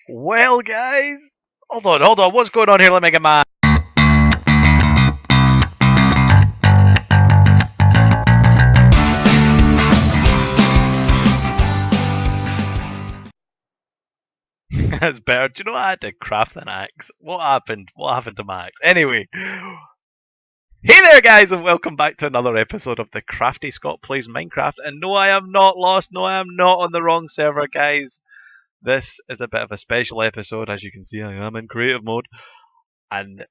Well, guys, hold on. What's going on here? Let me get my. That's better. Do you know I had to craft an axe? What happened? What happened to my axe? Anyway, hey there, guys, and welcome back to another episode of the Crafty Scott Plays Minecraft. And no, I am not lost. No, I am not on the wrong server, guys. This is a bit of a special episode. As you can see, I am in creative mode, and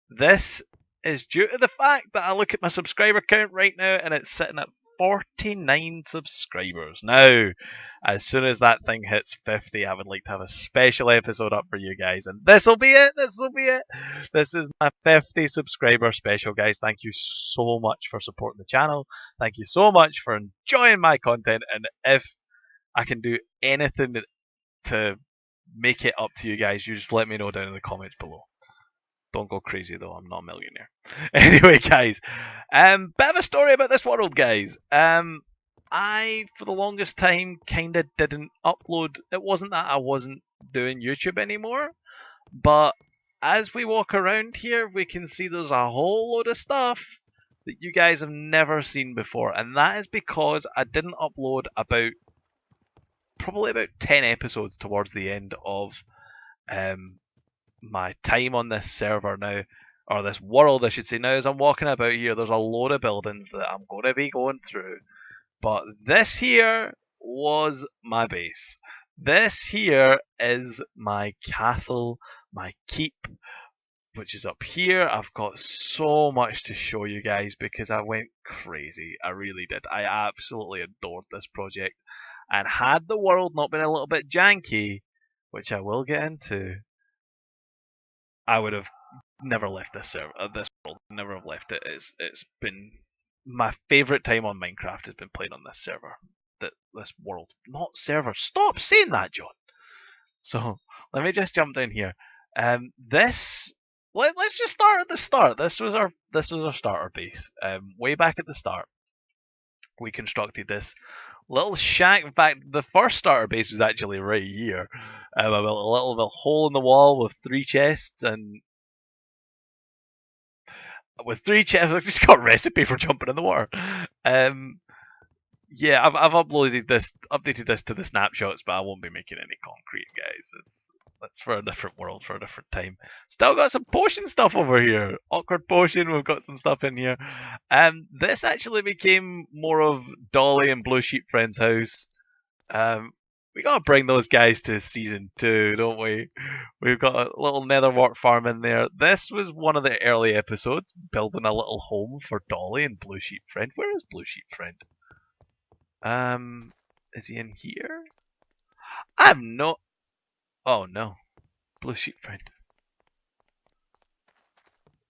this is due to the fact that I look at my subscriber count right now and it's sitting at 49 subscribers. Now, as soon as that thing hits 50, I would like to have a special episode up for you guys, and this will be it. This will be it. This is my 50 subscriber special, guys. Thank you so much for supporting the channel. Thank you so much for enjoying my content, and if I can do anything to make it up to you guys, you just let me know down in the comments below. Don't go crazy though, I'm not a millionaire. Anyway, guys, bit of a story about this world, guys. I, for the longest time, kind of didn't upload. It wasn't that I wasn't doing YouTube anymore, but as we walk around here, we can see there's a whole load of stuff that you guys have never seen before, and that is because I didn't upload probably about 10 episodes towards the end of my time on this server now, or this world I should say. Now as I'm walking about here, there's a load of buildings that I'm going to be going through, but this here was my base. This here is my castle, my keep, which is up here. I've got so much to show you guys because I went crazy. I really did. I absolutely adored this project, and had the world not been a little bit janky, which I will get into, I would have never left this server, this world. Never have left it. It's been my favorite time on Minecraft has been playing on this server. This world, not server. Stop saying that, John. So let me just jump down here. Let's just start at the start. This was our starter base. Way back at the start, we constructed this little shack. In fact, the first starter base was actually right here. I built a little hole in the wall with 3 chests, and with 3 chests, I've just got a recipe for jumping in the water. Yeah, I've updated this to the snapshots, but I won't be making any concrete, guys. That's for a different world, for a different time. Still got some potion stuff over here. Awkward potion, we've got some stuff in here. This actually became more of Dolly and Blue Sheep Friend's house. We gotta bring those guys to season 2, don't we? We've got a little netherwart farm in there. This was one of the early episodes, building a little home for Dolly and Blue Sheep Friend. Where is Blue Sheep Friend? Is he in here? I'm not. Oh no, Blue Sheep Friend.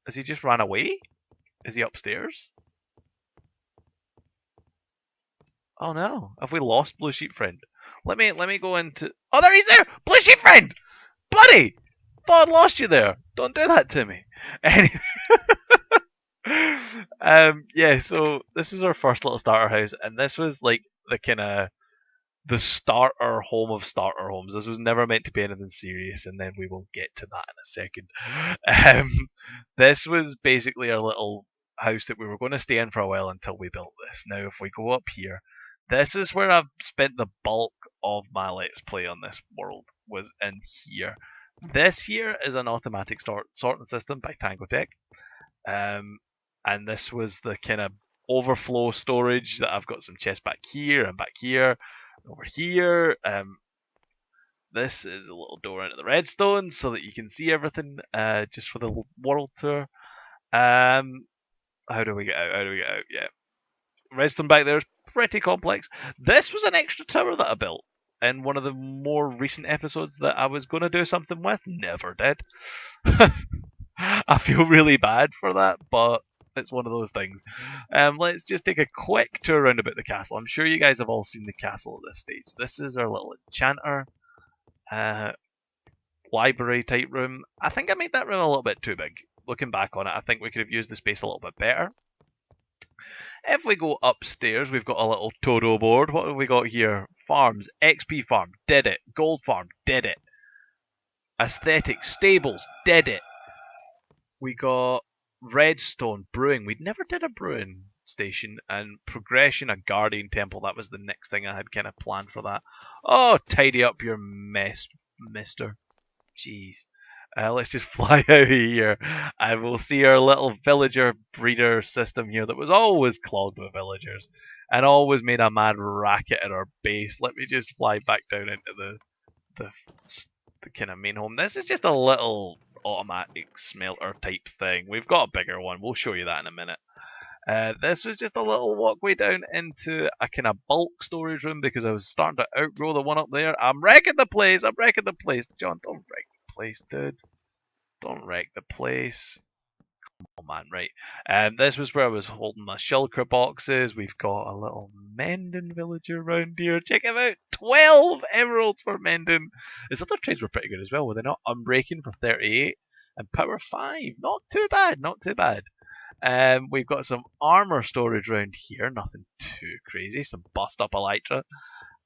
Has he just ran away? Is he upstairs? Oh no, have we lost Blue Sheep Friend? Let me go into. Oh, there he's there! Blue Sheep Friend! Buddy! Thought I'd lost you there. Don't do that to me. Anyway. Yeah, so this is our first little starter house, and this was like the kind of the starter home of starter homes. This was never meant to be anything serious, and then we will get to that in a second. This was basically our little house that we were going to stay in for a while until we built this. Now, if we go up here, this is where I've spent the bulk of my Let's Play on this world, was in here. This here is an automatic sorting system by Tangotech. And this was the kind of overflow storage that I've got some chests back here and back here, over here. This is a little door into the redstone so that you can see everything just for the world tour. How do we get out? How do we get out? Yeah. Redstone back there is pretty complex. This was an extra tower that I built in one of the more recent episodes that I was going to do something with. Never did. I feel really bad for that, but it's one of those things. Let's just take a quick tour around about the castle. I'm sure you guys have all seen the castle at this stage. This is our little enchanter library type room. I think I made that room a little bit too big. Looking back on it, I think we could have used the space a little bit better. If we go upstairs, we've got a little Todo board. What have we got here? Farms, XP farm, did it. Gold farm, did it. Aesthetic stables, did it. We got redstone brewing. We never did a brewing station, and progression, a guardian temple. That was the next thing I had kind of planned for that. Oh, tidy up your mess, mister. Jeez. Let's just fly out of here, and we'll see our little villager breeder system here that was always clogged with villagers and always made a mad racket at our base. Let me just fly back down into the, the kind of main home. This is just a little automatic smelter type thing. We've got a bigger one. We'll show you that in a minute. This was just a little walkway down into a kind of bulk storage room because I was starting to outgrow the one up there. I'm wrecking the place. I'm wrecking the place. John, don't wreck the place, dude. Don't wreck the place. Oh man, right. This was where I was holding my shulker boxes. We've got a little Mendon villager around here. Check him out. 12 emeralds for Mendon. His other trades were pretty good as well, were they not? Unbreaking for 38 and power 5. Not too bad, not too bad. We've got some armor storage around here. Nothing too crazy. Some bust up elytra.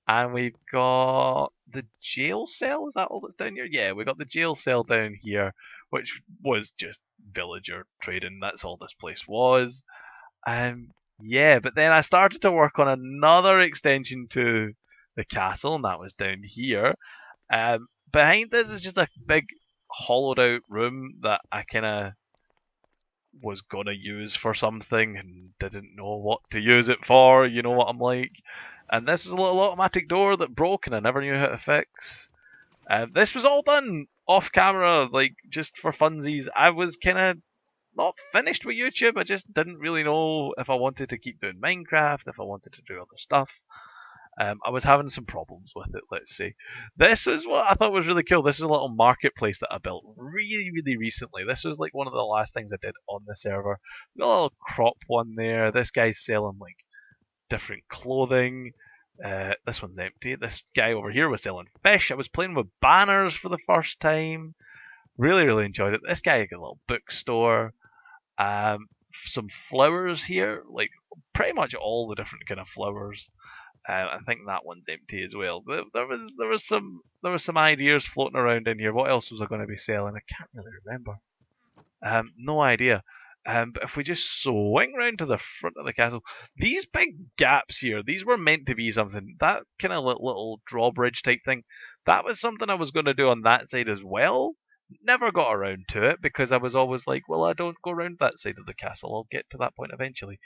And we've got the jail cell. Is that all that's down here? Yeah, we've got the jail cell down here, which was just villager trading. That's all this place was. Yeah, but then I started to work on another extension to the castle, and that was down here. Behind this is just a big hollowed out room that I kind of was gonna use for something and didn't know what to use it for. You know what I'm like. And this was a little automatic door that broke and I never knew how to fix. This was all done off camera, like just for funsies. I was kind of not finished with YouTube. I just didn't really know if I wanted to keep doing Minecraft, if I wanted to do other stuff. I was having some problems with it, let's say. This is what I thought was really cool. This is a little marketplace that I built really, really recently. This was like one of the last things I did on the server. Got a little crop one there. This guy's selling like different clothing. This one's empty. This guy over here was selling fish. I was playing with banners for the first time. Really, really enjoyed it. This guy had a little bookstore. Some flowers here, like pretty much all the different kind of flowers. I think that one's empty as well. But there was some ideas floating around in here. What else was I going to be selling? I can't really remember. No idea. But if we just swing round to the front of the castle, these big gaps here, these were meant to be something. That kind of little drawbridge type thing, that was something I was going to do on that side as well. Never got around to it because I was always like, well, I don't go around that side of the castle. I'll get to that point eventually.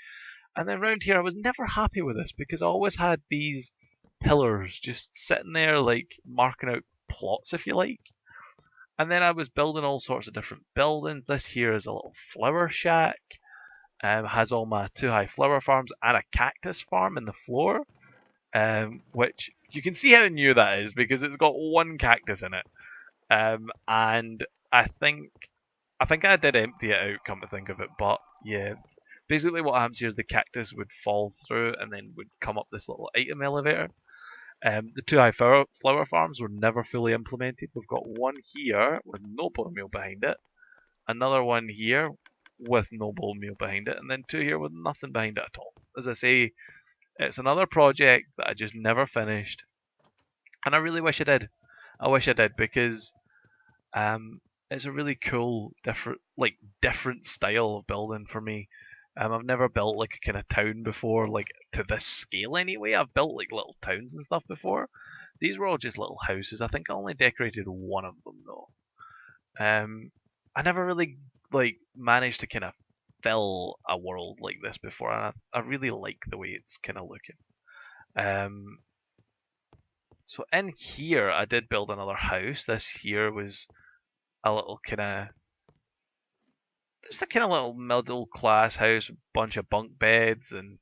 And then round here, I was never happy with this because I always had these pillars just sitting there, like marking out plots, if you like. And then I was building all sorts of different buildings. This here is a little flower shack. Has all my 2 high flower farms and a cactus farm in the floor. Which you can see how new that is because it's got 1 cactus in it. And I think I did empty it out, come to think of it. But yeah, basically what happens here is the cactus would fall through and then would come up this little item elevator. The 2 high flower farms were never fully implemented. We've got one here with no bone meal behind it, another one here with no bone meal behind it, and then 2 here with nothing behind it at all. As I say, it's another project that I just never finished, and I really wish I did. I wish I did because it's a really cool, different style of building for me. I've never built like a kind of town before, like to this scale anyway. I've built like little towns and stuff before. These were all just little houses. I think I only decorated one of them though. I never really like managed to kind of fill a world like this before, and I really like the way it's kind of looking. So in here, I did build another house. This here was a little kind of just a kind of little middle class house, bunch of bunk beds, and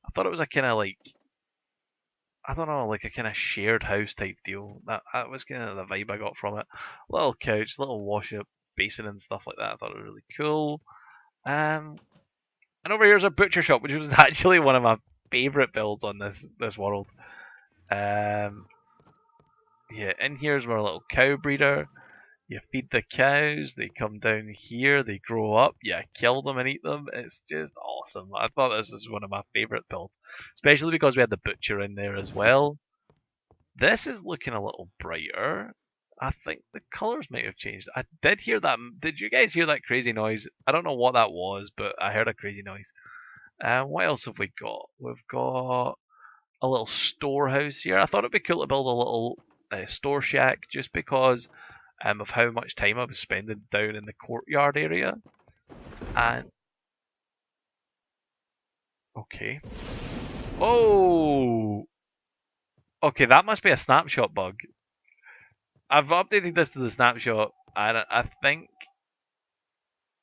I thought it was a kind of like, I don't know, like a kind of shared house type deal. That was kind of the vibe I got from it. Little couch, little wash up basin and stuff like that. I thought it was really cool. And over here's a butcher shop, which was actually one of my favourite builds on this world. Yeah, in here's our little cow breeder. You feed the cows, they come down here, they grow up, you kill them and eat them. It's just awesome. I thought this was one of my favourite builds, especially because we had the butcher in there as well. This is looking a little brighter. I think the colours might have changed. I did hear that. Did you guys hear that crazy noise? I don't know what that was, but I heard a crazy noise. What else have we got? We've got a little storehouse here. I thought it'd be cool to build a little store shack just because of how much time I was spending down in the courtyard area. And okay. Oh, okay, that must be a snapshot bug. I've updated this to the snapshot, and I think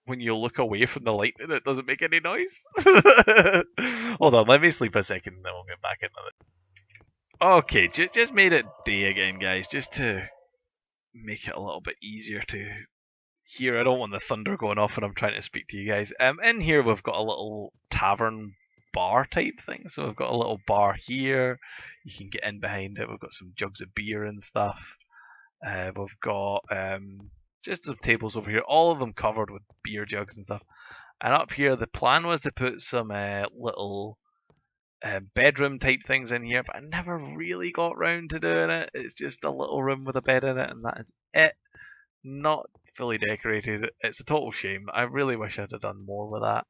when you look away from the lightning, it doesn't make any noise. Hold on, let me sleep a second, and then we'll get back into it. Okay, just made it day again, guys, just to make it a little bit easier to hear. I don't want the thunder going off when I'm trying to speak to you guys. In here we've got a little tavern bar type thing. So we've got a little bar here. You can get in behind it. We've got some jugs of beer and stuff. We've got just some tables over here, all of them covered with beer jugs and stuff. And up here, the plan was to put some little bedroom type things in here, but I never really got round to doing it. It's just a little room with a bed in it, and that is it. Not fully decorated. It's a total shame. I really wish I'd have done more with that.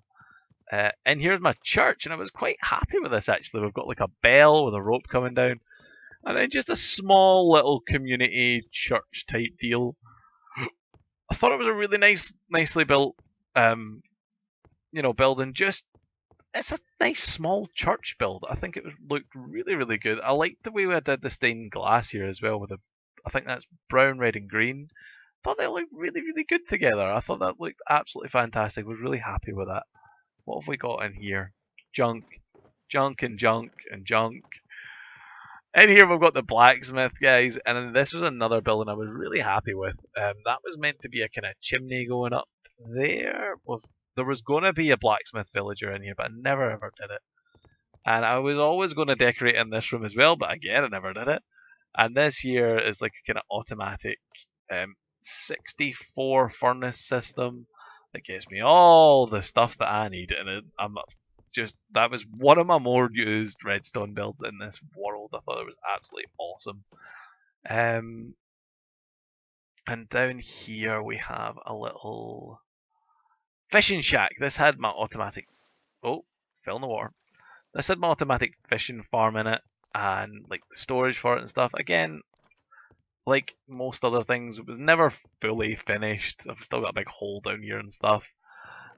And here's my church, and I was quite happy with this actually. We've got like a bell with a rope coming down, and then just a small little community church type deal. I thought it was a really nicely built, building. Just it's a nice small church build. I think it looked really good. I liked the way we did the stained glass here as well with I think that's brown, red, and green. I thought they looked really good together. I thought that looked absolutely fantastic. I was really happy with that. What have we got in here? Junk, and junk, and junk. In here we've got the blacksmith, guys, and this was another building I was really happy with. That was meant to be a kind of chimney going up there. There was going to be a blacksmith villager in here, but I never ever did it. And I was always going to decorate in this room as well, but again, I never did it. And this here is like a kind of automatic 64 furnace system that gets me all the stuff that I need, and that was one of my more used redstone builds in this world. I thought it was absolutely awesome. And down here we have a little fishing shack. This had my automatic fell in the water. This had my automatic fishing farm in it, and like the storage for it and stuff. Again, like most other things, it was never fully finished. I've still got a big hole down here and stuff.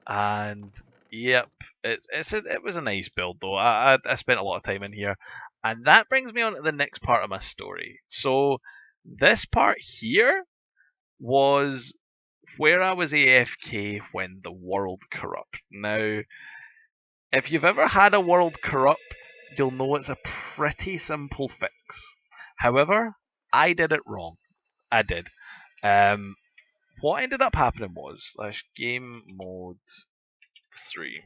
And yep, it was a nice build though. I spent a lot of time in here, and that brings me on to the next part of my story. So this part here was where I was AFK when the world corrupted. Now, if you've ever had a world corrupt, you'll know it's a pretty simple fix. However, I did it wrong. I did. What ended up happening was game mode 3.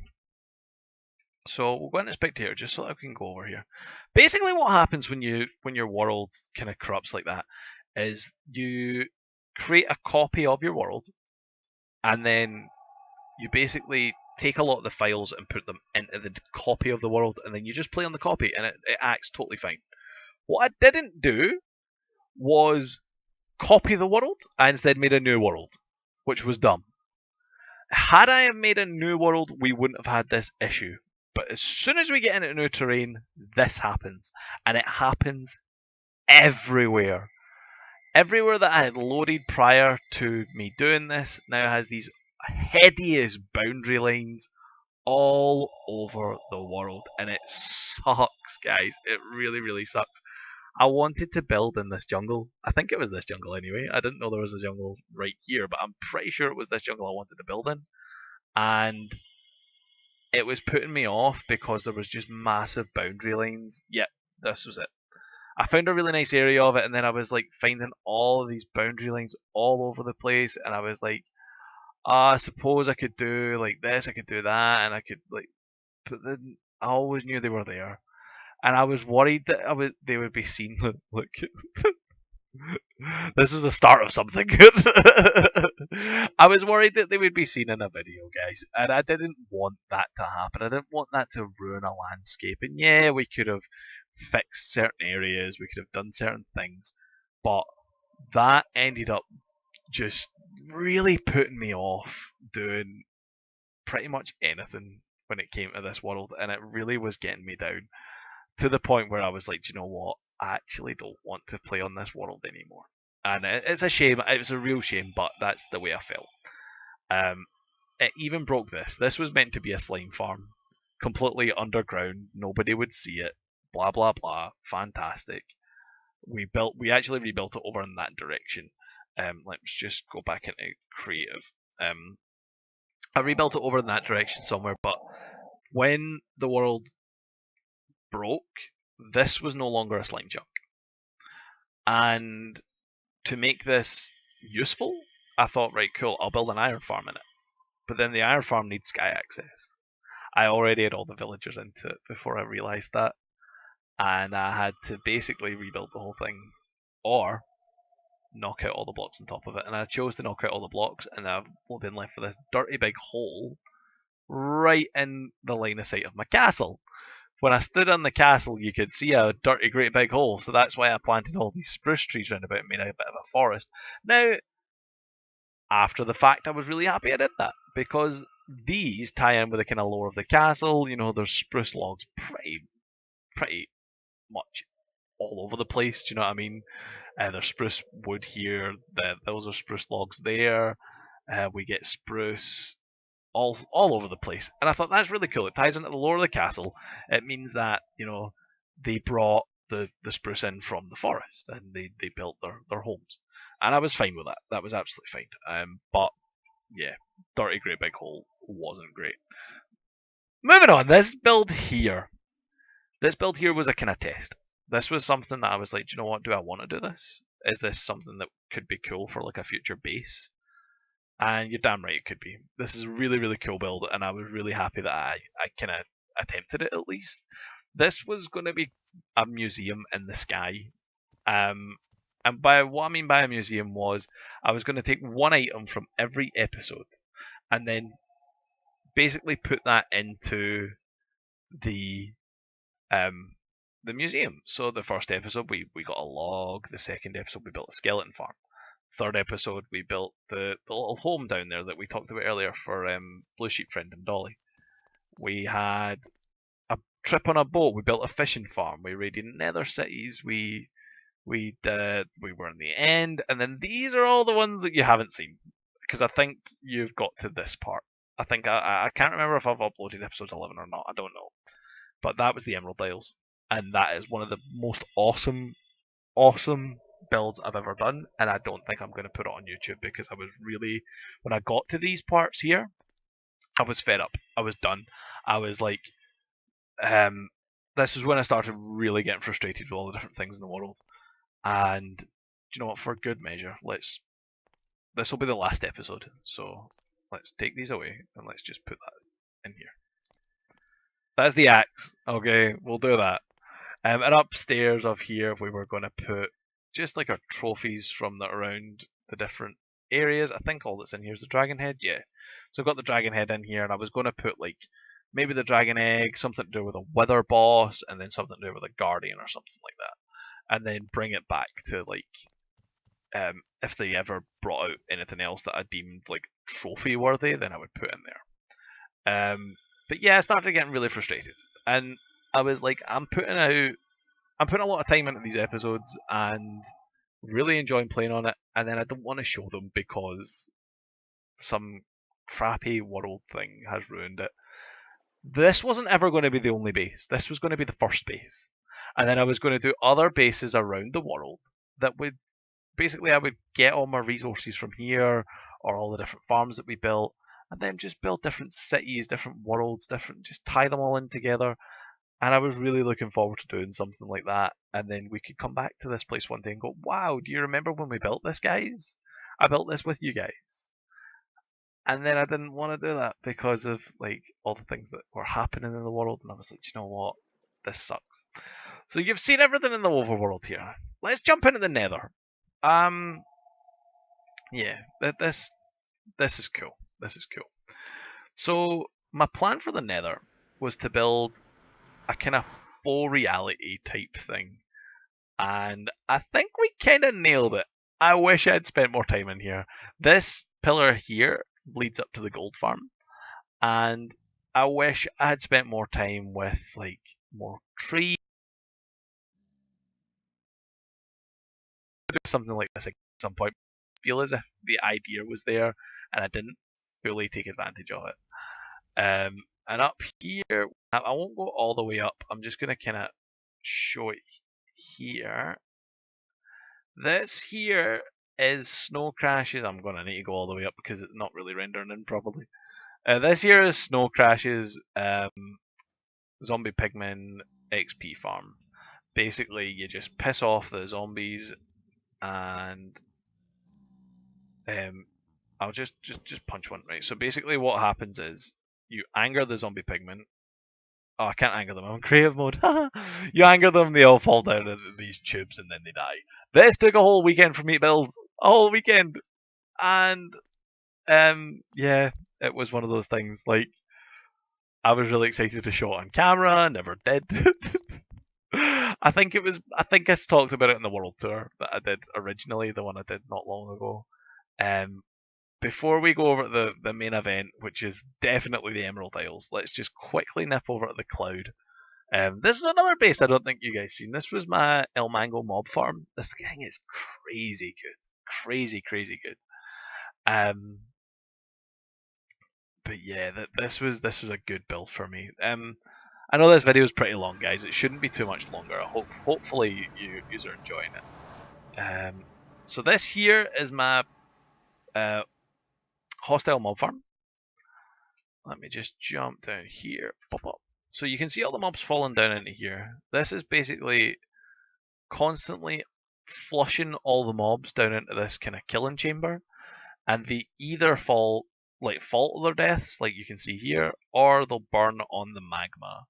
So we'll go into spectator just so that I can go over here. Basically, what happens when your world kind of corrupts like that is you create a copy of your world, and then you basically take a lot of the files and put them into the copy of the world, and then you just play on the copy, and it acts totally fine. What I didn't do was copy the world. I instead made a new world, which was dumb. Had I have made a new world, we wouldn't have had this issue. But as soon as we get into new terrain, this happens. And it happens everywhere. Everywhere that I had loaded prior to me doing this now has these hideous boundary lines all over the world. And it sucks, guys. It really sucks. I wanted to build in this jungle. I think it was this jungle anyway. I didn't know there was a jungle right here, but I'm pretty sure it was this jungle I wanted to build in. And it was putting me off because there was just massive boundary lines. Yep, this was it. I found a really nice area of it, and then I was like finding all of these boundary lines all over the place, and I was like, I suppose I could do like this, I could do that, and I could like, but then I always knew they were there. And I was worried that they would be seen. Look, this was the start of something good. I was worried that they would be seen in a video, guys, and I didn't want that to happen. I didn't want that to ruin a landscape. And yeah, we could have fixed certain areas, we could have done certain things, but that ended up just really putting me off doing pretty much anything when it came to this world, and it really was getting me down to the point where I was like, do you know what? I actually don't want to play on this world anymore. And it's a shame. It was a real shame, but that's the way I felt. Um, it even broke this. This was meant to be a slime farm, completely underground. Nobody would see it. Blah blah blah. Fantastic. We actually rebuilt it over in that direction. Let's just go back into creative. I rebuilt it over in that direction somewhere, but when the world broke, this was no longer a slime chunk. And to make this useful, I thought, right, cool, I'll build an iron farm in it. But then the iron farm needs sky access. I already had all the villagers into it before I realised that, and I had to basically rebuild the whole thing, or knock out all the blocks on top of it. And I chose to knock out all the blocks, and I've been left with this dirty big hole right in the line of sight of my castle. When I stood on the castle, you could see a dirty, great big hole. So that's why I planted all these spruce trees round about and made a bit of a forest. Now, after the fact, I was really happy I did that because these tie in with the kind of lore of the castle. You know, there's spruce logs pretty much all over the place. Do you know what I mean? There's spruce wood here. Those are spruce logs there. We get spruce all over the place. And I thought that's really cool. It ties into the lore of the castle. It means that, you know, they brought the spruce in from the forest and they built their homes. And I was fine with that. That was absolutely fine. But yeah, dirty great big hole wasn't great. Moving on, this build here. This build here was a kind of test. This was something that I was like, do you know what, do I want to do this? Is this something that could be cool for like a future base? And you're damn right it could be. This is a really, really cool build, and I was really happy that I kind of attempted it at least. This was going to be a museum in the sky. And by what I mean by a museum was I was going to take one item from every episode and then basically put that into the museum. So the first episode we got a log, the second episode we built a skeleton farm. Third episode, we built the little home down there that we talked about earlier for Blue Sheep Friend and Dolly. We had a trip on a boat. We built a fishing farm. We raided nether cities. We were in the end, and then these are all the ones that you haven't seen because I think you've got to this part. I think I can't remember if I've uploaded episode 11 or not. I don't know, but that was the Emerald Isles, and that is one of the most awesome builds I've ever done, and I don't think I'm going to put it on YouTube because I was really, when I got to these parts here, I was fed up. I was done. I was like, this was when I started really getting frustrated with all the different things in the world. And do you know what? For good measure, this will be the last episode, so let's take these away and let's just put that in here. That's the axe. Okay, we'll do that. And upstairs of here, we were going to put just like our trophies from around the different areas. I think all that's in here is the dragon head. Yeah. So I've got the dragon head in here, and I was going to put like maybe the dragon egg, something to do with a wither boss, and then something to do with a guardian or something like that. And then bring it back to like if they ever brought out anything else that I deemed like trophy worthy, then I would put in there. But yeah, I started getting really frustrated, and I was like, I'm putting a lot of time into these episodes and really enjoying playing on it, and then I don't want to show them because some crappy world thing has ruined it. This wasn't ever going to be the only base. This was going to be the first base. And then I was going to do other bases around the world that would basically I would get all my resources from here or all the different farms that we built, and then just build different cities, different worlds, just tie them all in together. And I was really looking forward to doing something like that. And then we could come back to this place one day and go, wow, do you remember when we built this, guys? I built this with you guys. And then I didn't want to do that because of like all the things that were happening in the world. And I was like, you know what? This sucks. So you've seen everything in the overworld here. Let's jump into the nether. Yeah, this is cool. This is cool. So my plan for the nether was to build a kind of full reality type thing, and I think we kind of nailed it. I wish I had spent more time in here. This pillar here leads up to the gold farm, and I wish I had spent more time with like more trees. Do something like this at some point. I feel as if the idea was there, and I didn't fully take advantage of it. And up here, I won't go all the way up. I'm just gonna kind of show it here. This here is snow crashes. I'm gonna need to go all the way up because it's not really rendering in properly. This here is snow crashes. Zombie pigmen XP farm. Basically, you just piss off the zombies, and I'll just punch one, right? So basically, what happens is you anger the zombie pigmen. Oh, I can't anger them. I'm in creative mode. You anger them, they all fall down into these tubes, and then they die. This took a whole weekend for me to build. A whole weekend, and yeah, it was one of those things. Like, I was really excited to show it on camera, never did. I think it was. I think I talked about it in the world tour that I did originally, the one I did not long ago. Um, Before we go over to the main event, which is definitely the Emerald Isles, let's just quickly nip over to the Cloud. This is another base I don't think you guys seen. This was my El Mango mob farm. This thing is crazy good, crazy good. But yeah, this was a good build for me. I know this video is pretty long, guys. It shouldn't be too much longer. Hopefully you are enjoying it. So this here is my hostile mob farm. Let me just jump down here. Pop up. So you can see all the mobs falling down into here. This is basically constantly flushing all the mobs down into this kind of killing chamber, and they either fall to their deaths, like you can see here, or they'll burn on the magma.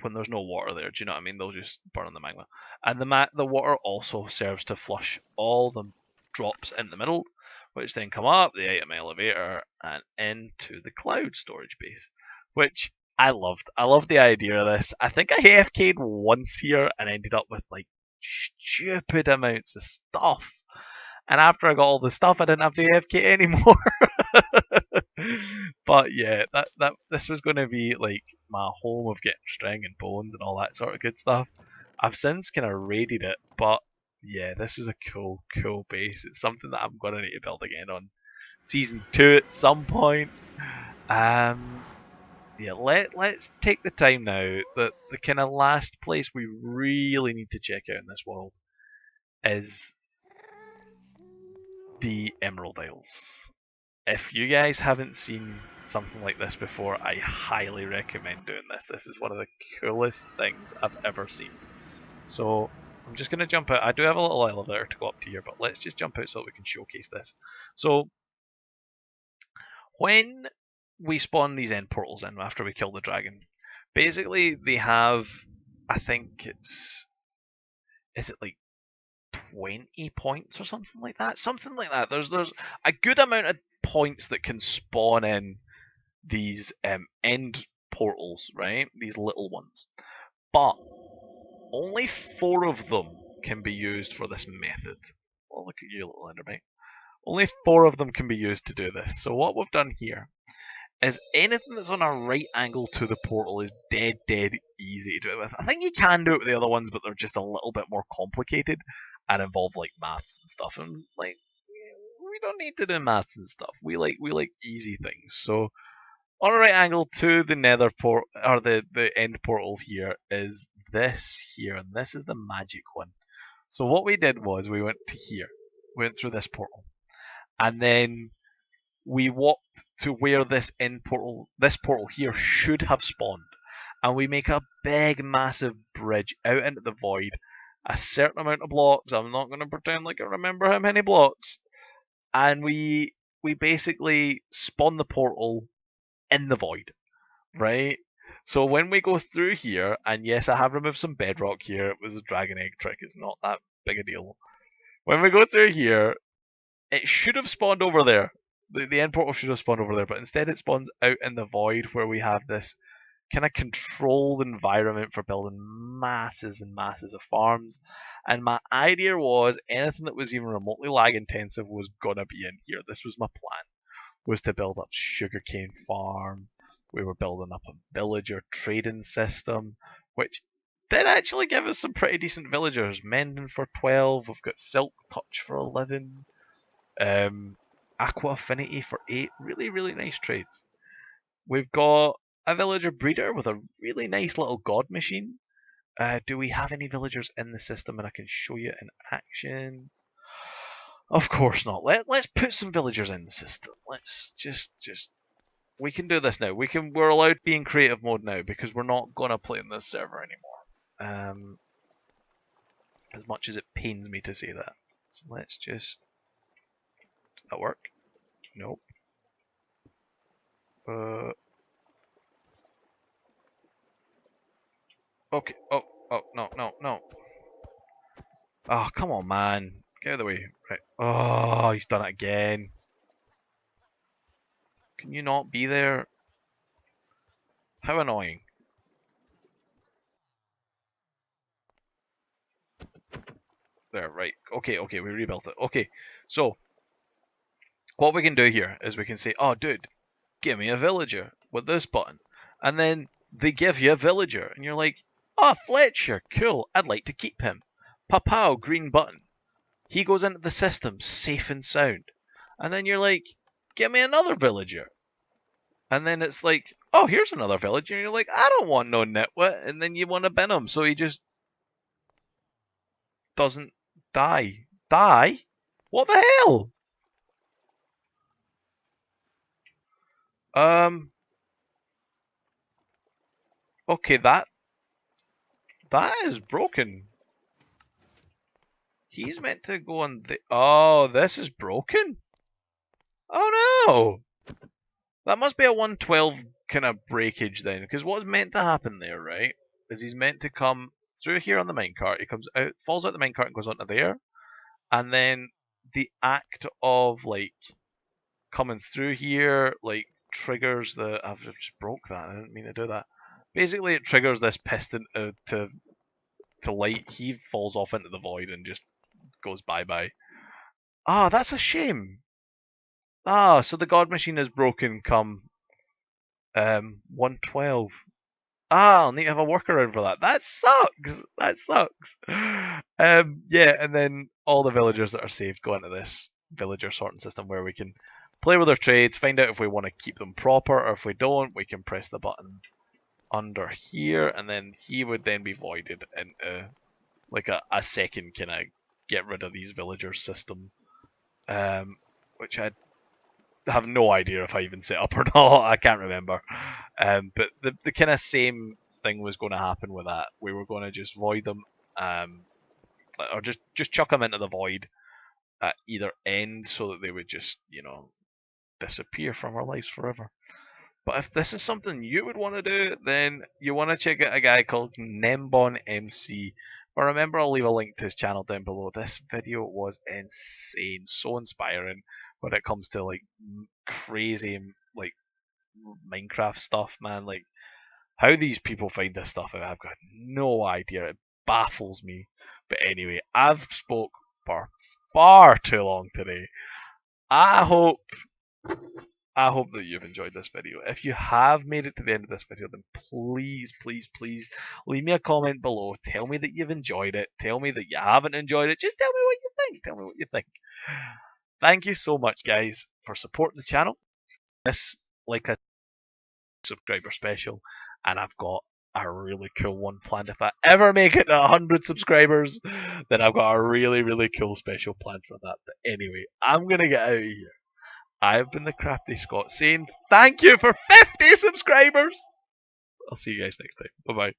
When there's no water there, do you know what I mean? They'll just burn on the magma, and the water also serves to flush all the drops in the middle, which then come up the item elevator and into the cloud storage base, which I loved. I loved the idea of this. I think I AFK'd once here and ended up with like stupid amounts of stuff. And after I got all the stuff, I didn't have the AFK anymore. But yeah, that this was going to be like my home of getting string and bones and all that sort of good stuff. I've since kind of raided it, but yeah, this was a cool base. It's something that I'm going to need to build again on season 2 at some point. Yeah, let's take the time now. The kind of last place we really need to check out in this world is the Emerald Isles. If you guys haven't seen something like this before, I highly recommend doing this. This is one of the coolest things I've ever seen. So I'm just going to jump out. I do have a little elevator to go up to here, but let's just jump out so that we can showcase this. So when we spawn these end portals in after we kill the dragon, basically they have, I think is it like 20 points or something like that? Something like that. There's a good amount of points that can spawn in these end portals, right? These little ones. But only 4 of them can be used for this method. Well, look at you, little endermite. Only 4 of them can be used to do this. So what we've done here is anything that's on a right angle to the portal is dead easy to do it with. I think you can do it with the other ones, but they're just a little bit more complicated and involve like maths and stuff. And like, we don't need to do maths and stuff. We like easy things. So on a right angle to the nether port or the end portal here is this here, and this is the magic one. So what we did was we went to here, we went through this portal, and then we walked to where this portal here should have spawned, and we make a big massive bridge out into the void, a certain amount of blocks. I'm not going to pretend like I remember how many blocks, and we basically spawn the portal in the void, right? So when we go through here, and yes, I have removed some bedrock here. It was a dragon egg trick. It's not that big a deal. When we go through here, it should have spawned over there. The end portal should have spawned over there, but instead it spawns out in the void where we have this kind of controlled environment for building masses and masses of farms. And my idea was anything that was even remotely lag intensive was gonna be in here. This was my plan, was to build up sugarcane farm. We were building up a villager trading system, which did actually give us some pretty decent villagers. Mending for 12, we've got Silk Touch for 11, Aqua Affinity for 8. Really, really nice trades. We've got a villager breeder with a really nice little god machine. Do we have any villagers in the system and I can show you in action? Of course not. Let's put some villagers in the system. Let's just we can do this now. We're allowed to be in creative mode now because we're not gonna play on this server anymore. As much as it pains me to say that. So let's just, did that work? Nope. Okay. Oh, no. Oh, come on, man. Get out of the way. Right. Oh, he's done it again. Can you not be there? How annoying. There, right. Okay, we rebuilt it. Okay, so what we can do here is we can say, oh, dude, give me a villager with this button. And then they give you a villager, and you're like, oh, Fletcher, cool, I'd like to keep him. Papow, green button. He goes into the system safe and sound. And then you're like, give me another villager. And then it's like, oh, here's another villager. And you're like, I don't want no nitwit. And then you want to bin him. So he just doesn't die. Die? What the hell? Okay, that is broken. He's meant to go on the... Oh, this is broken? Oh no! That must be a 112 kind of breakage then, because what's meant to happen there, right, is he's meant to come through here on the minecart, he comes out, falls out the minecart and goes onto there, and then the act of, like, coming through here, like, triggers the... I've just broke that, I didn't mean to do that. Basically, it triggers this piston to light. He falls off into the void and just goes bye-bye. Ah, that's a shame. Ah, so the god machine is broken come 112. Ah, I'll need to have a workaround for that. That sucks. That sucks. Yeah, and then all the villagers that are saved go into this villager sorting system where we can play with our trades, find out if we want to keep them proper, or if we don't, we can press the button under here, and then he would then be voided into like a second kind of get rid of these villagers system, which I have no idea if I even set up or not. I can't remember. But the kind of same thing was going to happen with that. We were going to just void them, or just chuck them into the void at either end, so that they would just, you know, disappear from our lives forever. But if this is something you would want to do, then you want to check out a guy called Nembon MC. But remember, I'll leave a link to his channel down below. This video was insane, so inspiring when it comes to like crazy like Minecraft stuff, man. Like how these people find this stuff out, I've got no idea. It baffles me. But anyway, I've spoke for far too long today. I hope that you've enjoyed this video. If you have made it to the end of this video, then please leave me a comment below. Tell me that you've enjoyed it. Tell me that you haven't enjoyed it. Just tell me what you think. Tell me what you think. Thank you so much, guys, for supporting the channel. This, like a subscriber special, and I've got a really cool one planned. If I ever make it to 100 subscribers, then I've got a really cool special planned for that. But anyway, I'm going to get out of here. I've been the Crafty Scot saying thank you for 50 subscribers. I'll see you guys next time. Bye bye.